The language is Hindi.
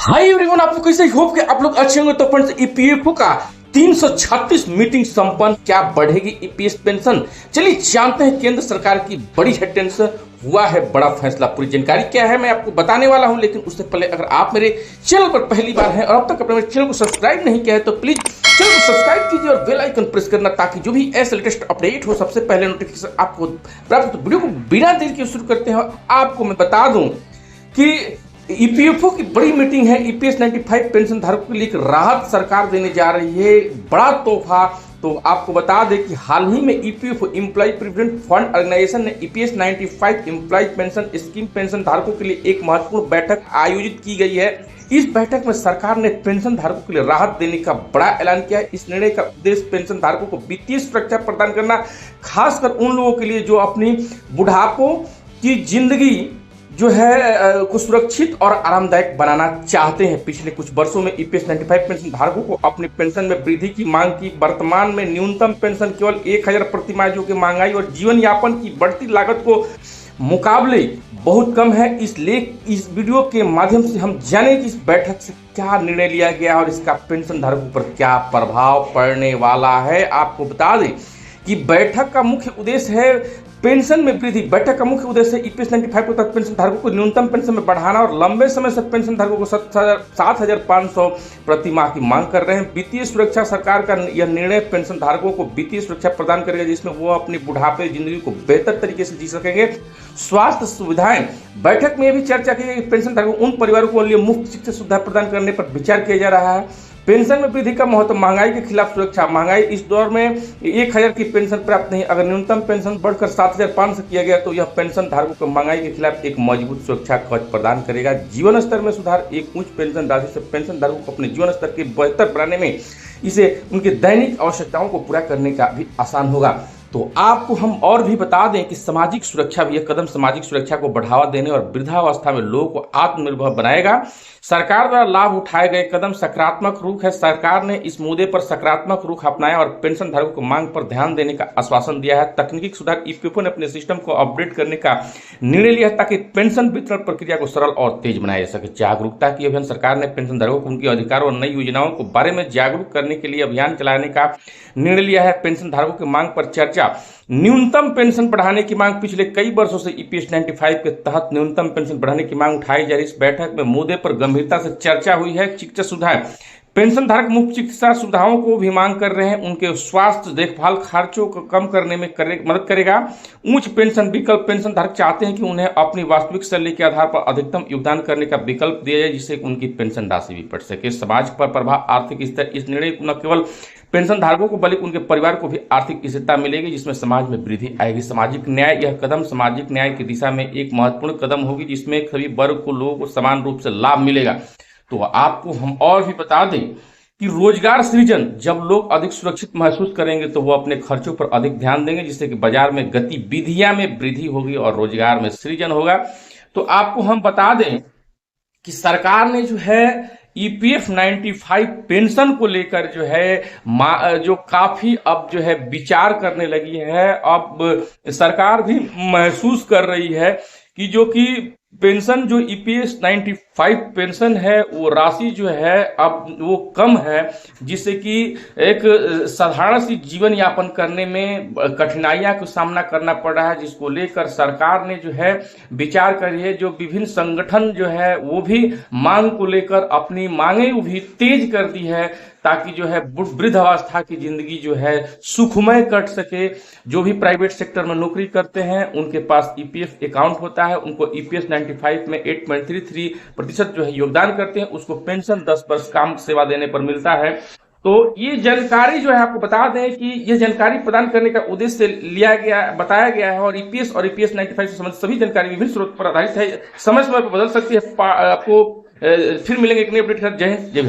हाय एवरीवन, आप लोग कैसे होप कि आप लोग अच्छे होंगे। तो फ्रेंड्स, ईपीएफओ का 336 मीटिंग संपन्न, क्या बढ़ेगी ईपीएस पेंशन? चलिए जानते हैं केंद्र सरकार की बड़ी हेडलाइन से हुआ है बड़ा फैसला। पूरी जानकारी क्या है मैं आपको बताने वाला हूं, लेकिन उससे पहले अगर आप मेरे चैनल पर पहली बार हैं और अब तक अपने चैनल को सब्सक्राइब नहीं किया है तो प्लीज चैनल को सब्सक्राइब कीजिए और बेल आइकन प्रेस करना, ताकि जो भी ऐसे लेटेस्ट अपडेट हो सबसे पहले नोटिफिकेशन आपको प्राप्त हो। वीडियो को बिना देर के शुरू करते हैं। आपको मैं बता दूं कि ईपीएफओ की बड़ी मीटिंग है। ईपीएस 95 पेंशन धारकों के लिए एक राहत सरकार देने जा रही है, बड़ा तोहफा। तो आपको बता दें कि हाल ही में EPFO employee provident fund organisation ने EPS 95 employee pension scheme pension धारकों के लिए एक महत्वपूर्ण बैठक आयोजित की गई है। इस बैठक में सरकार ने पेंशन धारकों के लिए राहत देने का बड़ा ऐलान किया है। इस निर्णय का उद्देश्य पेंशन धारकों को वित्तीय सुरक्षा प्रदान करना, खासकर उन लोगों के लिए जो अपनी बुढ़ापो की जिंदगी जो है को सुरक्षित और आरामदायक बनाना चाहते हैं। पिछले कुछ वर्षों में ईपीएस 95 पेंशन धारकों को अपनी पेंशन में वृद्धि की मांग की। वर्तमान में न्यूनतम पेंशन केवल 1000 प्रति माह, जो कि महंगाई और जीवन यापन की बढ़ती लागत को मुकाबले बहुत कम है। इसलिए इस वीडियो के माध्यम से हम जाने कि इस बैठक से क्या निर्णय लिया गया और इसका पेंशन धारकों पर क्या प्रभाव पड़ने वाला है। आपको बता दें कि बैठक का मुख्य उद्देश्य है पेंशन में वृद्धि। बैठक का मुख्य उद्देश्य ईपीएस 95 के तहत पेंशन धारकों को न्यूनतम पेंशन में बढ़ाना और लंबे समय से पेंशन धारकों को 7,500 प्रति माह की मांग कर रहे हैं। वित्तीय सुरक्षा, सरकार का यह निर्णय पेंशन धारकों को वित्तीय सुरक्षा प्रदान करेगा, जिसमें वो अपनी बुढ़ापे जिंदगी को बेहतर तरीके से जी सकेंगे। स्वास्थ्य सुविधाएं, बैठक में यह भी चर्चा की गई कि पेंशन धारकों उन परिवारों को लिए मुफ्त चिकित्सा सुविधा प्रदान करने पर विचार किया जा रहा है। पेंशन में वृद्धि का महत्व, महंगाई के खिलाफ सुरक्षा। महंगाई इस दौर में 1000 की पेंशन प्राप्त नहीं, अगर न्यूनतम पेंशन बढ़कर 7500 किया गया तो यह पेंशन धारकों को महंगाई के खिलाफ एक मजबूत सुरक्षा कवच प्रदान करेगा। जीवन स्तर में सुधार, एक उच्च पेंशन राशि से पेंशन धारकों को अपने जीवन स्तर के बेहतर बनाने में, इसे उनके दैनिक आवश्यकताओं को पूरा करने का भी आसान होगा। तो आपको हम और भी बता दें कि सामाजिक सुरक्षा भी, यह कदम सामाजिक सुरक्षा को बढ़ावा देने और वृद्धावस्था में लोगों को आत्मनिर्भर बनाएगा। सरकार द्वारा लाभ उठाए गए कदम सकारात्मक रुख है। सरकार ने इस मुद्दे पर सकारात्मक रुख अपनाया और पेंशन धारकों को मांग पर ध्यान देने का आश्वासन दिया है। तकनीकी सुधार, ईपीएफओ ने अपने सिस्टम को अपडेट करने का निर्णय लिया है ताकि पेंशन वितरण प्रक्रिया को सरल और तेज बनाया जा सके। जागरूकता की अभियान, सरकार ने पेंशन धारकों को उनके अधिकारों और नई योजनाओं के बारे में जागरूक करने के लिए अभियान चलाने का निर्णय लिया है। पेंशन धारकों की मांग पर चर्चा, न्यूनतम पेंशन बढ़ाने की मांग। पिछले कई वर्षों से ईपीएस 95 के तहत न्यूनतम पेंशन बढ़ाने की मांग उठाई जा रही। इस बैठक में मुद्दे पर गंभीरता से चर्चा हुई है। चिकित्सा सुविधाएं, पेंशन धारक मुफ्त चिकित्सा सुविधाओं को भी मांग कर रहे हैं। उनके स्वास्थ्य देखभाल खर्चों को कम करने में मदद करेगा। उच्च पेंशन विकल्प, पेंशन धारक चाहते हैं कि उन्हें अपनी वास्तविक सैलरी के आधार पर अधिकतम योगदान करने का विकल्प दिया जाए, जिससे उनकी पेंशन राशि भी बढ़ सके। समाज पर प्रभाव, आर्थिक स्थिरता, इस निर्णय न केवल पेंशन धारकों को बल्कि उनके परिवार को भी आर्थिक स्थिरता मिलेगी, जिसमें समाज में वृद्धि आएगी। सामाजिक न्याय, यह कदम सामाजिक न्याय की दिशा में एक महत्वपूर्ण कदम होगी, जिसमें सभी वर्ग को, लोगों को समान रूप से लाभ मिलेगा। तो आपको हम और भी बता दें कि रोजगार सृजन, जब लोग अधिक सुरक्षित महसूस करेंगे तो वो अपने खर्चों पर अधिक ध्यान देंगे, जिससे कि बाजार में गतिविधियां में वृद्धि होगी और रोजगार में सृजन होगा। तो आपको हम बता दें कि सरकार ने जो है ईपीएफ 95 पेंशन को लेकर जो है जो काफी अब जो है विचार करने लगी है। अब सरकार भी महसूस कर रही है कि जो कि पेंशन, जो ईपीएस 95 पेंशन है, वो राशि जो है अब वो कम है, जिससे कि एक साधारण सी जीवन यापन करने में कठिनाइयां का सामना करना पड़ रहा है, जिसको लेकर सरकार ने जो है विचार करी है। जो विभिन्न संगठन जो है वो भी मांग को लेकर अपनी मांगे भी तेज कर दी है, ताकि जो है वृद्धावस्था की जिंदगी जो है सुखमय कट सके। जो भी प्राइवेट सेक्टर में नौकरी करते हैं उनके पास ईपीएफ अकाउंट होता है, उनको ईपीएस 95 में 8.33% जो है योगदान करते हैं, उसको पेंशन 10 वर्ष काम सेवा देने पर मिलता है। तो ये जानकारी जो है आपको बता दें कि ये जानकारी प्रदान करने का उद्देश्य बताया गया है। और ईपीएस 95 से संबंधित सभी जानकारी विभिन्न स्रोत पर आधारित है, समय समय पर बदल सकती है। आपको फिर मिलेंगे एक नई अपडेट के साथ। जय हिंद, जय भारत।